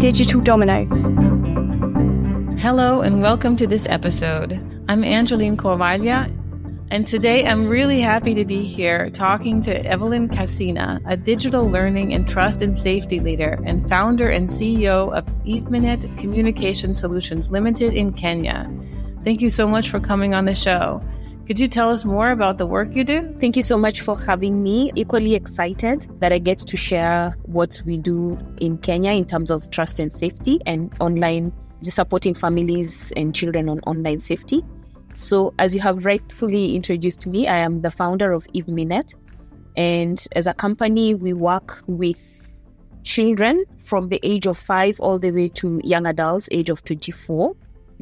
digital dominoes. Hello and welcome to this episode. I'm Angeline Corvaglia, and today I'm really happy to be here talking to Evelyn Kasina, a digital learning and trust and safety leader and founder and CEO of Eveminet Communication Solutions Limited in Kenya. Thank you so much for coming on the show. Could you tell us more about the work you do? Thank you so much for having me. Equally excited that I get to share what we do in Kenya in terms of trust and safety and online, just supporting families and children on online safety. So as you have rightfully introduced me, I am the founder of Eveminet. And as a company, we work with children from the age of 5 all the way to young adults, age of 24,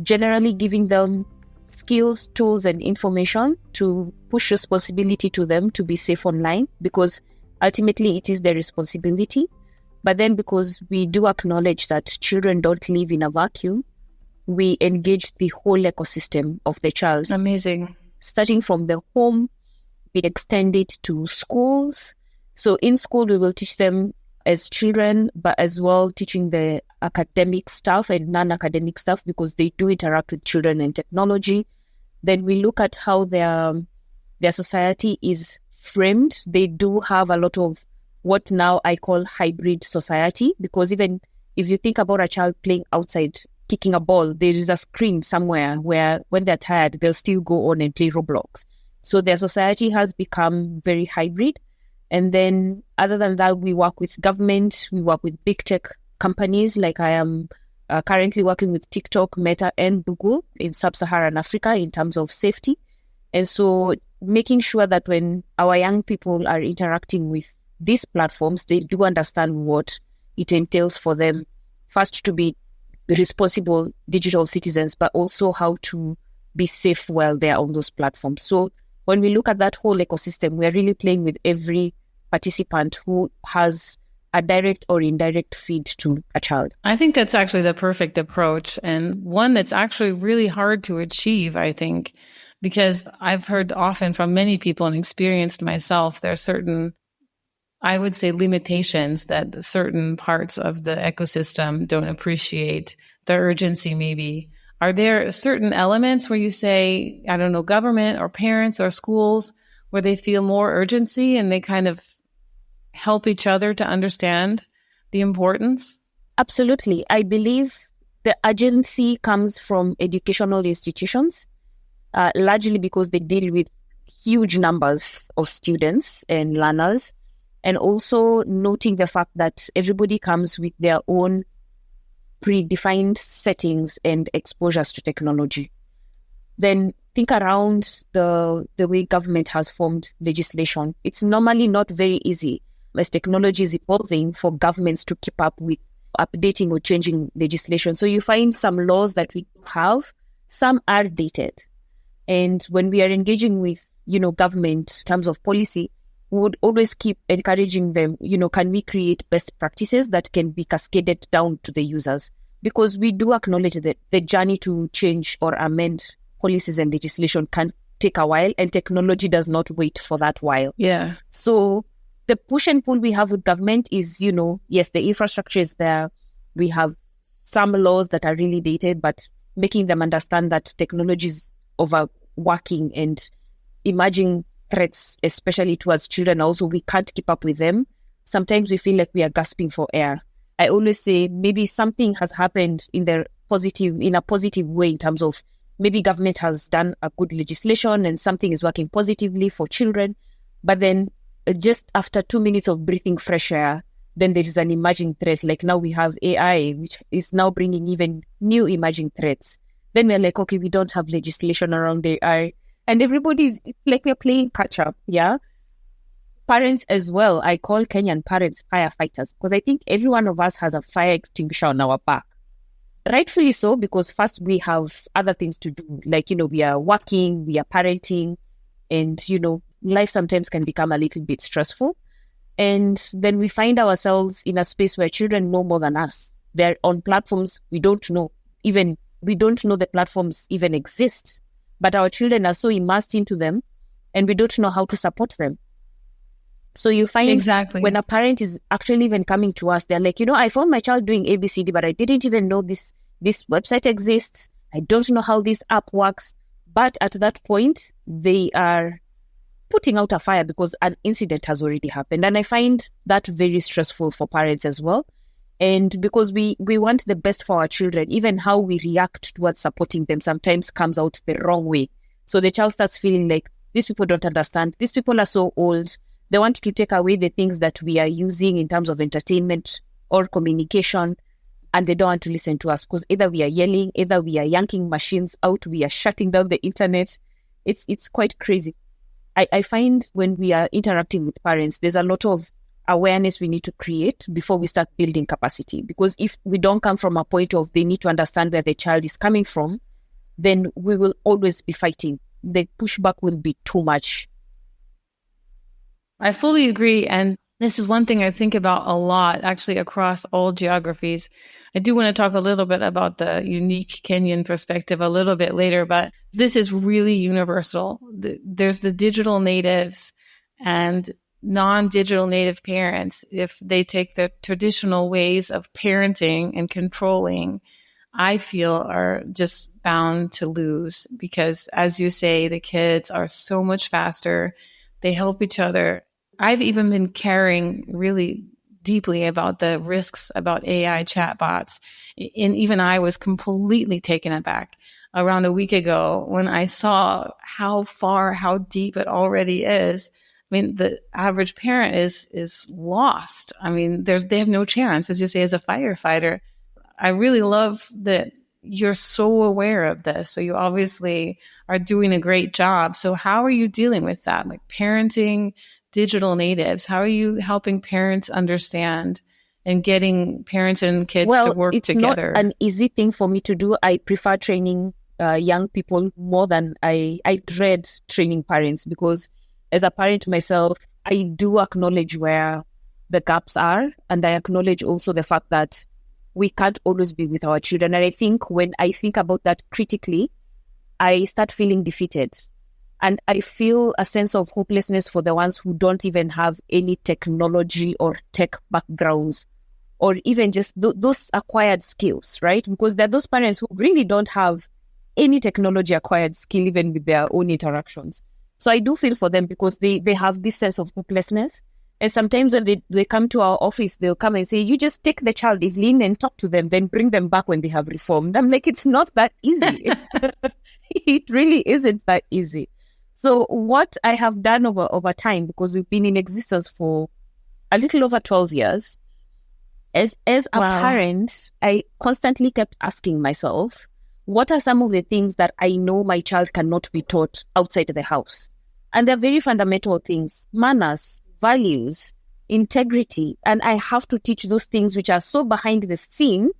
generally giving them skills, tools, and information to push responsibility to them to be safe online, because ultimately it is their responsibility. But then because we do acknowledge that children don't live in a vacuum, we engage the whole ecosystem of the child. Amazing. Starting from the home, we extend it to schools. So in school, we will teach them as children, but as well teaching the academic stuff and non-academic stuff, because they do interact with children and technology. Then we look at how their society is framed. They do have a lot of what now I call hybrid society, because even if you think about a child playing outside, kicking a ball, there is a screen somewhere where when they're tired, they'll still go on and play Roblox. So their society has become very hybrid. And then other than that, we work with government, we work with big tech companies, like I am currently working with TikTok, Meta, and Google in sub-Saharan Africa in terms of safety. And so making sure that when our young people are interacting with these platforms, they do understand what it entails for them, first to be responsible digital citizens, but also how to be safe while they're on those platforms. So when we look at that whole ecosystem, we're really playing with every participant who has a direct or indirect feed to a child. I think that's actually the perfect approach, and one that's actually really hard to achieve, I think, because I've heard often from many people and experienced myself, there are certain, I would say, limitations that certain parts of the ecosystem don't appreciate, the urgency maybe. Are there certain elements where you say, I don't know, government or parents or schools, where they feel more urgency and they kind of help each other to understand the importance? Absolutely. I believe the urgency comes from educational institutions, largely because they deal with huge numbers of students and learners, and also noting the fact that everybody comes with their own predefined settings and exposures to technology. Then think around the way government has formed legislation. It's normally not very easy, as technology is evolving, for governments to keep up with updating or changing legislation. So you find some laws that we have, some are dated. And when we are engaging with, government in terms of policy, we would always keep encouraging them, can we create best practices that can be cascaded down to the users? Because we do acknowledge that the journey to change or amend policies and legislation can take a while, and technology does not wait for that while. Yeah. So the push and pull we have with government is, yes, the infrastructure is there. We have some laws that are really dated, but making them understand that technology is overworking and emerging threats, especially towards children. Also, we can't keep up with them. Sometimes we feel like we are gasping for air. I always say maybe something has happened in a positive way, in terms of maybe government has done a good legislation and something is working positively for children. But then just after 2 minutes of breathing fresh air, then there is an emerging threat. Like now we have AI, which is now bringing even new emerging threats. Then we're like, okay, we don't have legislation around AI. And everybody's like, we're playing catch up. Yeah. Parents as well. I call Kenyan parents firefighters, because I think every one of us has a fire extinguisher on our back. Rightfully so, because first we have other things to do. Like, we are working, we are parenting, and, life sometimes can become a little bit stressful. And then we find ourselves in a space where children know more than us. They're on platforms we don't know. We don't know the platforms even exist. But our children are so immersed into them, and we don't know how to support them. So you find Exactly. when a parent is actually even coming to us, they're like, I found my child doing ABCD, but I didn't even know this website exists. I don't know how this app works. But at that point, they are putting out a fire because an incident has already happened. And I find that very stressful for parents as well. And because we want the best for our children, even how we react towards supporting them sometimes comes out the wrong way. So the child starts feeling like, these people don't understand. These people are so old. They want to take away the things that we are using in terms of entertainment or communication, and they don't want to listen to us because either we are yelling, either we are yanking machines out, we are shutting down the internet. It's quite crazy. I find when we are interacting with parents, there's a lot of awareness we need to create before we start building capacity. Because if we don't come from a point of they need to understand where the child is coming from, then we will always be fighting. The pushback will be too much. I fully agree. And this is one thing I think about a lot, actually, across all geographies. I do want to talk a little bit about the unique Kenyan perspective a little bit later, but this is really universal. There's the digital natives and non-digital native parents. If they take the traditional ways of parenting and controlling, I feel are just bound to lose because, as you say, the kids are so much faster. They help each other. I've even been caring really deeply about the risks about AI chatbots. And even I was completely taken aback around a week ago when I saw how deep it already is. I mean, the average parent is lost. I mean, they have no chance, as you say, as a firefighter. I really love that you're so aware of this. So you obviously are doing a great job. So how are you dealing with that? Like parenting digital natives, how are you helping parents understand and getting parents and kids to work together? It's not an easy thing for me to do. I prefer training young people more than I dread training parents, because as a parent myself, I do acknowledge where the gaps are. And I acknowledge also the fact that we can't always be with our children. And I think when I think about that critically, I start feeling defeated. And I feel a sense of hopelessness for the ones who don't even have any technology or tech backgrounds, or even just those acquired skills, right? Because there are those parents who really don't have any technology acquired skill, even with their own interactions. So I do feel for them because they have this sense of hopelessness. And sometimes when they come to our office, they'll come and say, you just take the child, Evelyn, and talk to them, then bring them back when they have reformed. I'm like, it's not that easy. It really isn't that easy. So what I have done over time, because we've been in existence for a little over 12 years, as a parent, I constantly kept asking myself, what are some of the things that I know my child cannot be taught outside the house? And they're very fundamental things: manners, values, integrity. And I have to teach those things which are so behind the scene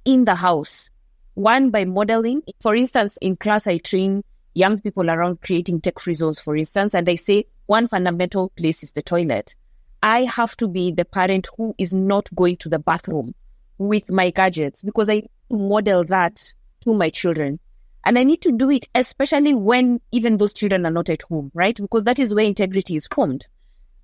in the house. One, by modeling. For instance, in class, I train young people around creating tech-free zones, for instance, and I say one fundamental place is the toilet. I have to be the parent who is not going to the bathroom with my gadgets, because I model that to my children. And I need to do it, especially when even those children are not at home, right? Because that is where integrity is formed.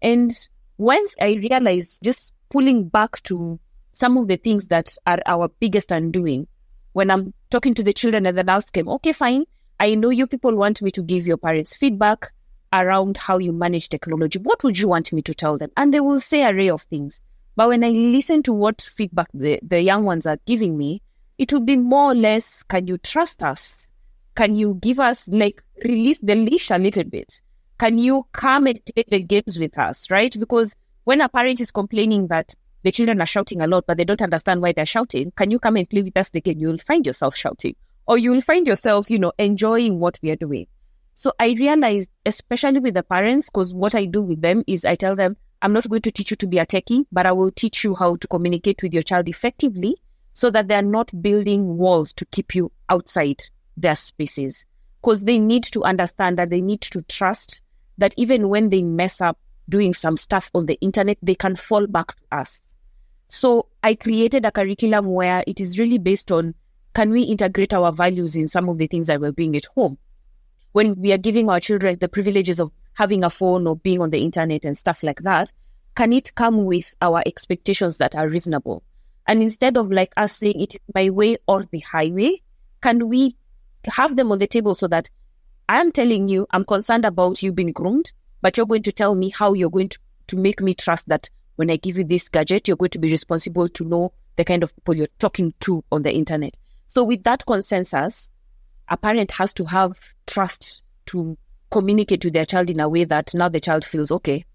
And once I realized, just pulling back to some of the things that are our biggest undoing, when I'm talking to the children and then ask them, okay, fine, I know you people want me to give your parents feedback around how you manage technology. What would you want me to tell them? And they will say an array of things. But when I listen to what feedback the young ones are giving me, it will be more or less, can you trust us? Can you give us, release the leash a little bit? Can you come and play the games with us, right? Because when a parent is complaining that the children are shouting a lot, but they don't understand why they're shouting, can you come and play with us the game? You will find yourself shouting. Or you will find yourself, enjoying what we are doing. So I realized, especially with the parents, because what I do with them is I tell them, I'm not going to teach you to be a techie, but I will teach you how to communicate with your child effectively so that they're not building walls to keep you outside their spaces. Because they need to understand that they need to trust that even when they mess up doing some stuff on the internet, they can fall back to us. So I created a curriculum where it is really based on, can we integrate our values in some of the things that we're doing at home? When we are giving our children the privileges of having a phone or being on the internet and stuff like that, can it come with our expectations that are reasonable? And instead of like us saying it is my way or the highway, can we have them on the table so that I am telling you, I'm concerned about you being groomed, but you're going to tell me how you're going to make me trust that when I give you this gadget, you're going to be responsible to know the kind of people you're talking to on the internet. So with that consensus, a parent has to have trust to communicate to their child in a way that now the child feels, okay,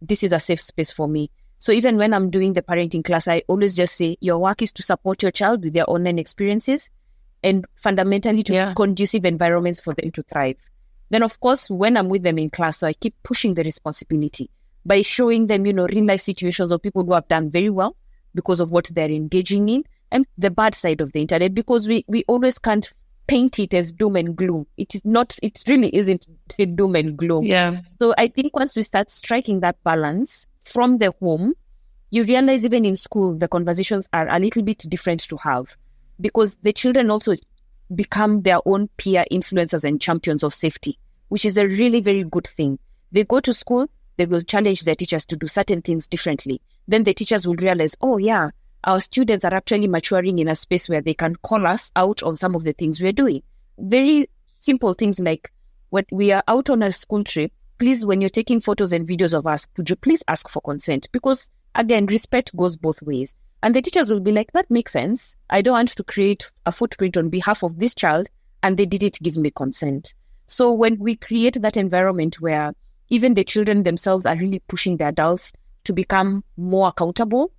this is a safe space for me. So even when I'm doing the parenting class, I always just say, your work is to support your child with their online experiences and fundamentally to conducive environments for them to thrive. Then, of course, when I'm with them in class, so I keep pushing the responsibility by showing them, real life situations of people who have done very well because of what they're engaging in, and the bad side of the internet, because we always can't paint it as doom and gloom. It is not, it really isn't doom and gloom. Yeah. So I think once we start striking that balance from the home, you realize even in school, the conversations are a little bit different to have, because the children also become their own peer influencers and champions of safety, which is a really very good thing. They go to school, they will challenge their teachers to do certain things differently. Then the teachers will realize, oh yeah, our students are actually maturing in a space where they can call us out on some of the things we're doing. Very simple things like, when we are out on a school trip, please, when you're taking photos and videos of us, could you please ask for consent? Because again, respect goes both ways. And the teachers will be like, that makes sense. I don't want to create a footprint on behalf of this child, and they didn't give me consent. So when we create that environment where even the children themselves are really pushing the adults to become more accountable,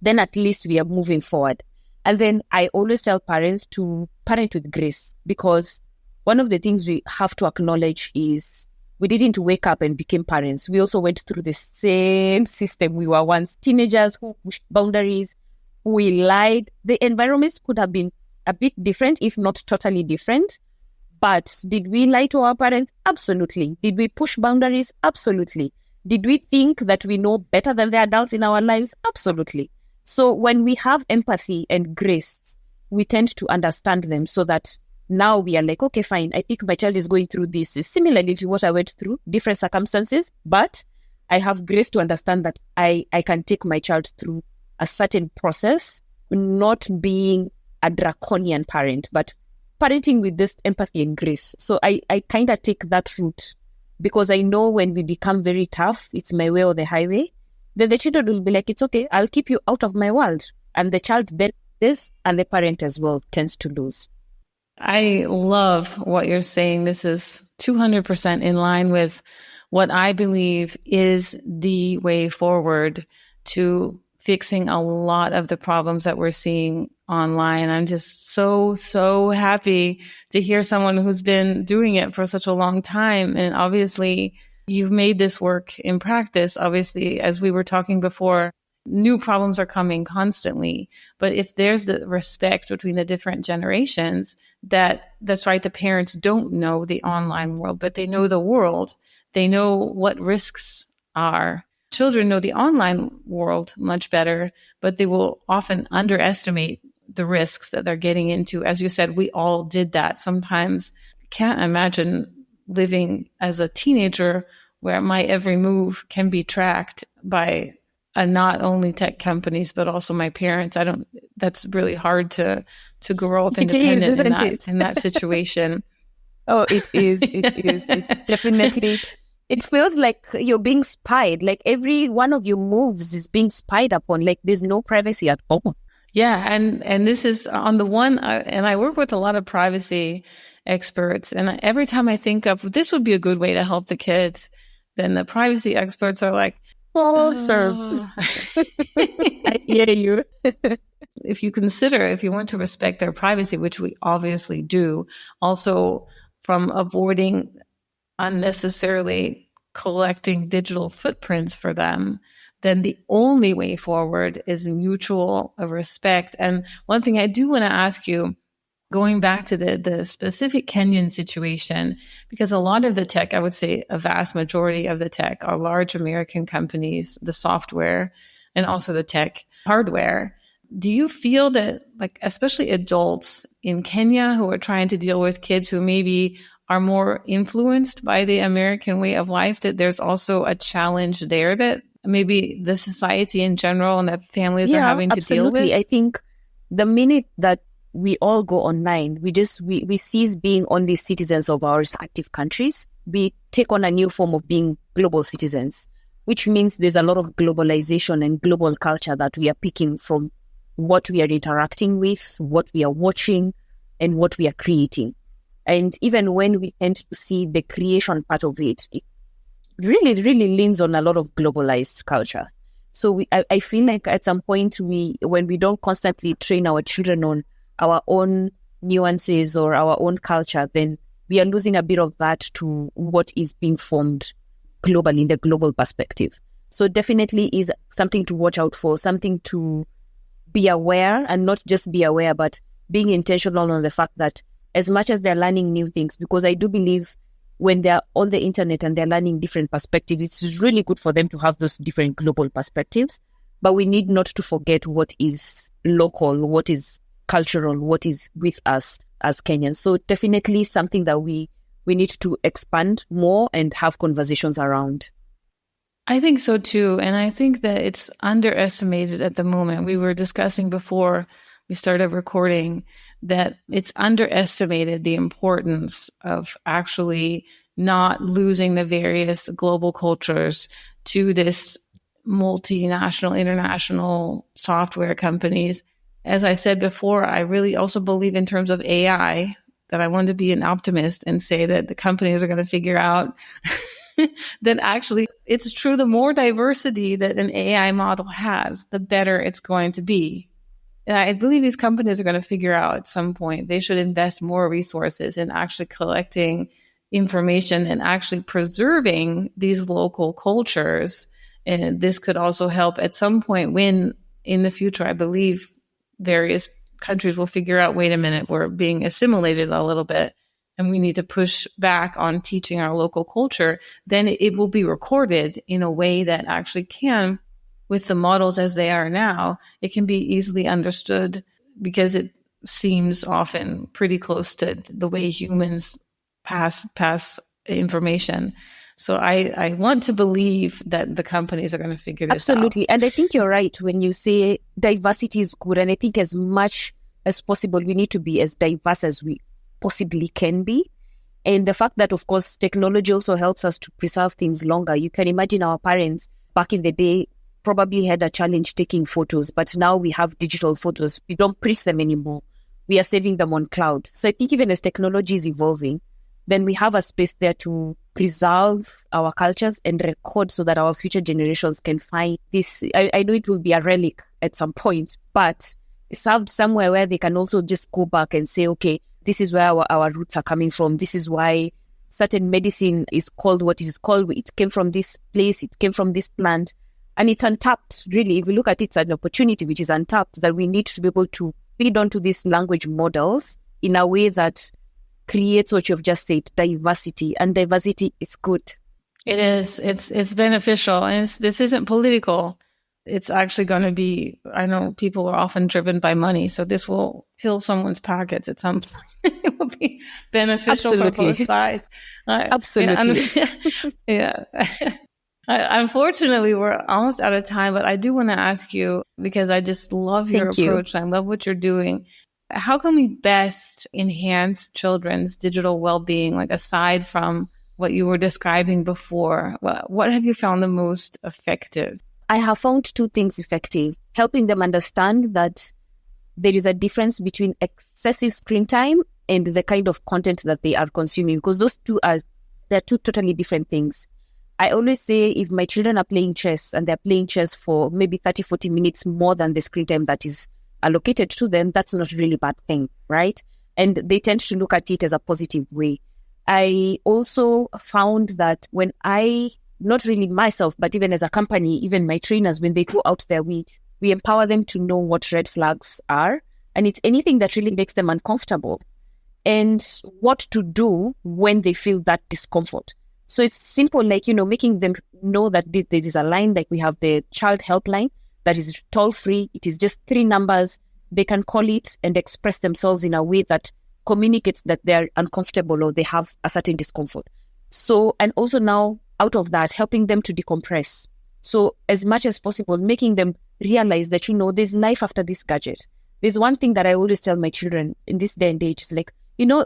then at least we are moving forward. And then I always tell parents to parent with grace, because one of the things we have to acknowledge is we didn't wake up and became parents. We also went through the same system. We were once teenagers who pushed boundaries, we lied. The environments could have been a bit different, if not totally different. But did we lie to our parents? Absolutely. Did we push boundaries? Absolutely. Did we think that we know better than the adults in our lives? Absolutely. So when we have empathy and grace, we tend to understand them, so that now we are like, okay, fine, I think my child is going through this similarly to what I went through, different circumstances, but I have grace to understand that I can take my child through a certain process, not being a draconian parent, but parenting with this empathy and grace. So I kind of take that route, because I know when we become very tough, it's my way or the highway, then the children will be like, it's okay, I'll keep you out of my world. And the child then this, and the parent as well tends to lose. I love what you're saying. This is 200% in line with what I believe is the way forward to fixing a lot of the problems that we're seeing online. I'm just so happy to hear someone who's been doing it for such a long time. And obviously, you've made this work in practice. Obviously, as we were talking before, new problems are coming constantly. But if there's the respect between the different generations, that's right, the parents don't know the online world, but they know the world. They know what risks are. Children know the online world much better, but they will often underestimate the risks that they're getting into. As you said, we all did that. Sometimes can't imagine living as a teenager where my every move can be tracked by not only tech companies, but also my parents. That's really hard to grow up independent in that situation. Oh, it is. It's definitely, it feels like you're being spied. Like every one of your moves is being spied upon. Like there's no privacy at all. Yeah. And this is on the one, and I work with a lot of privacy experts. And every time I think of this would be a good way to help the kids, then the privacy experts are like, oh, sir. I hear you. If you want to respect their privacy, which we obviously do, also from avoiding unnecessarily collecting digital footprints for them, then the only way forward is mutual respect. And one thing I do want to ask you, going back to the specific Kenyan situation, because a lot of the tech, I would say a vast majority of the tech are large American companies, the software and also the tech hardware. Do you feel that, like, especially adults in Kenya who are trying to deal with kids who maybe are more influenced by the American way of life, that there's also a challenge there that maybe the society in general and that families are having to deal with? I think the minute that we all go online, we cease being only citizens of our respective countries. We take on a new form of being global citizens, which means there's a lot of globalization and global culture that we are picking from what we are interacting with, what we are watching, and what we are creating. And even when we tend to see the creation part of it, it really, really leans on a lot of globalized culture. So I feel like at some point when we don't constantly train our children on our own nuances or our own culture, then we are losing a bit of that to what is being formed globally in the global perspective. So definitely is something to watch out for, something to be aware, and not just be aware, but being intentional on the fact that as much as they're learning new things, because I do believe when they're on the internet and they're learning different perspectives, it's really good for them to have those different global perspectives. But we need not to forget what is local, what is cultural, what is with us as Kenyans. So definitely something that we need to expand more and have conversations around. I think so too. And I think that it's underestimated at the moment. We were discussing before we started recording that it's underestimated the importance of actually not losing the various global cultures to this multinational, international software companies. As I said before, I really also believe in terms of AI that I want to be an optimist and say that the companies are going to figure out that actually it's true. The more diversity that an AI model has, the better it's going to be. And I believe these companies are going to figure out at some point they should invest more resources in actually collecting information and actually preserving these local cultures. And this could also help at some point when in the future, I believe various countries will figure out, wait a minute, we're being assimilated a little bit and we need to push back on teaching our local culture. Then it will be recorded in a way that actually can, with the models as they are now, it can be easily understood because it seems often pretty close to the way humans pass information. So I want to believe that the companies are going to figure this out. Absolutely. And I think you're right when you say diversity is good. And I think as much as possible, we need to be as diverse as we possibly can be. And the fact that, of course, technology also helps us to preserve things longer. You can imagine our parents back in the day probably had a challenge taking photos, but now we have digital photos. We don't print them anymore. We are saving them on cloud. So I think even as technology is evolving, then we have a space there to preserve our cultures and record so that our future generations can find this. I know it will be a relic at some point, but served somewhere where they can also just go back and say, okay, this is where our roots are coming from. This is why certain medicine is called what it is called. It came from this place. It came from this plant. And it's untapped, really. If we look at it, it's an opportunity which is untapped that we need to be able to feed onto these language models in a way that creates what you've just said, diversity. And diversity is good. It is. It's beneficial. And this isn't political. It's actually going to be, I know people are often driven by money, so this will fill someone's pockets at some point. It will be beneficial for both sides. Absolutely. Yeah. Unfortunately, we're almost out of time, but I do want to ask you, because I just love your approach. I love what you're doing. How can we best enhance children's digital well-being, like aside from what you were describing before? What have you found the most effective? I have found two things effective: helping them understand that there is a difference between excessive screen time and the kind of content that they are consuming, because they're two totally different things. I always say if my children are playing chess and they're playing chess for maybe 30, 40 minutes more than the screen time that is allocated to them, that's not really a bad thing, right? And they tend to look at it as a positive way. I also found that when not really myself, but even as a company, even my trainers, when they go out there, we empower them to know what red flags are. And it's anything that really makes them uncomfortable and what to do when they feel that discomfort. So it's simple, like, making them know that there is a line, like we have the child helpline that is toll free. It is just 3 numbers. They can call it and express themselves in a way that communicates that they're uncomfortable or they have a certain discomfort. So, and also now out of that, helping them to decompress. So as much as possible, making them realize that, there's life after this gadget. There's one thing that I always tell my children in this day and age is like,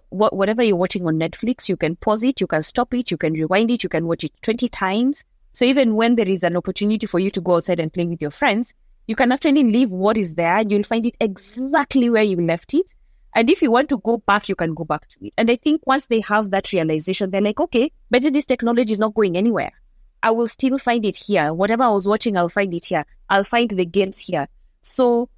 whatever you're watching on Netflix, you can pause it, you can stop it, you can rewind it, you can watch it 20 times. So even when there is an opportunity for you to go outside and play with your friends, you can actually leave what is there and you'll find it exactly where you left it. And if you want to go back, you can go back to it. And I think once they have that realization, they're like, okay, but this technology is not going anywhere. I will still find it here. Whatever I was watching, I'll find it here. I'll find the games here. So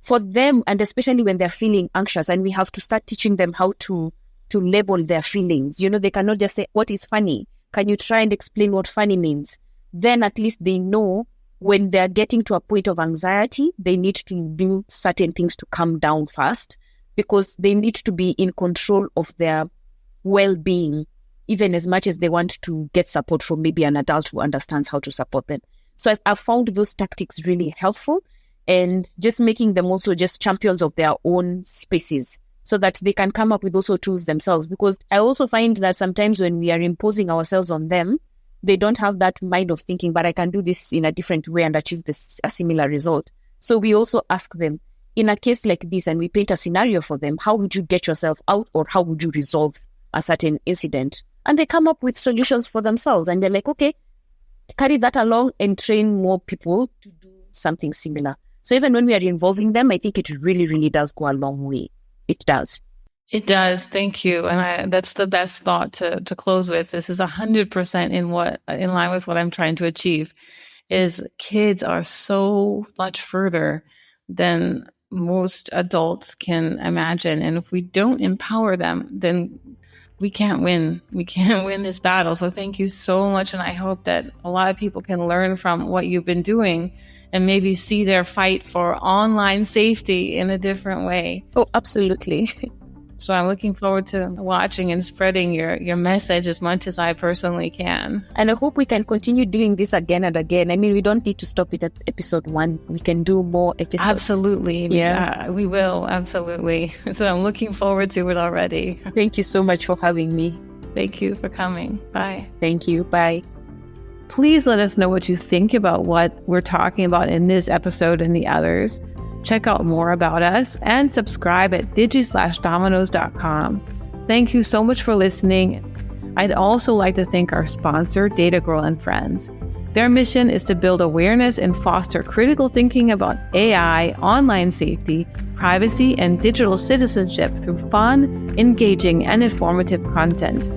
for them, and especially when they're feeling anxious, and we have to start teaching them how to label their feelings. They cannot just say, what is funny? Can you try and explain what funny means? Then at least they know when they're getting to a point of anxiety, they need to do certain things to calm down fast, because they need to be in control of their well-being, even as much as they want to get support from maybe an adult who understands how to support them. So I've found those tactics really helpful, and just making them also just champions of their own spaces so that they can come up with also tools themselves. Because I also find that sometimes when we are imposing ourselves on them, they don't have that mind of thinking, but I can do this in a different way and achieve a similar result. So we also ask them, in a case like this, and we paint a scenario for them, how would you get yourself out, or how would you resolve a certain incident? And they come up with solutions for themselves. And they're like, okay, carry that along and train more people to do something similar. So even when we are involving them, I think it really, really does go a long way. It does. It does. Thank you. And that's the best thought to close with. This is 100% in line with what I'm trying to achieve, is kids are so much further than most adults can imagine. And if we don't empower them, then we can't win. We can't win this battle. So thank you so much. And I hope that a lot of people can learn from what you've been doing and maybe see their fight for online safety in a different way. Oh, absolutely. So I'm looking forward to watching and spreading your message as much as I personally can. And I hope we can continue doing this again and again. I mean, we don't need to stop it at episode 1. We can do more episodes. Absolutely. Yeah. We will. Absolutely. So I'm looking forward to it already. Thank you so much for having me. Thank you for coming. Bye. Thank you. Bye. Please let us know what you think about what we're talking about in this episode and the others. Check out more about us and subscribe at digi/dominos.com. Thank you so much for listening. I'd also like to thank our sponsor, Data Girl and Friends. Their mission is to build awareness and foster critical thinking about AI, online safety, privacy, and digital citizenship through fun, engaging, and informative content.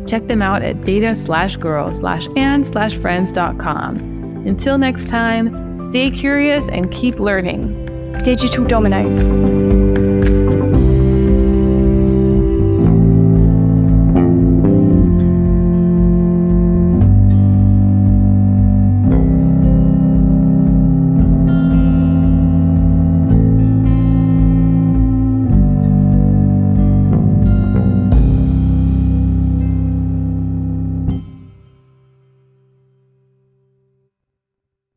Check them out at data/girl/and/friends.com. Until next time, stay curious and keep learning. Digital Dominoes.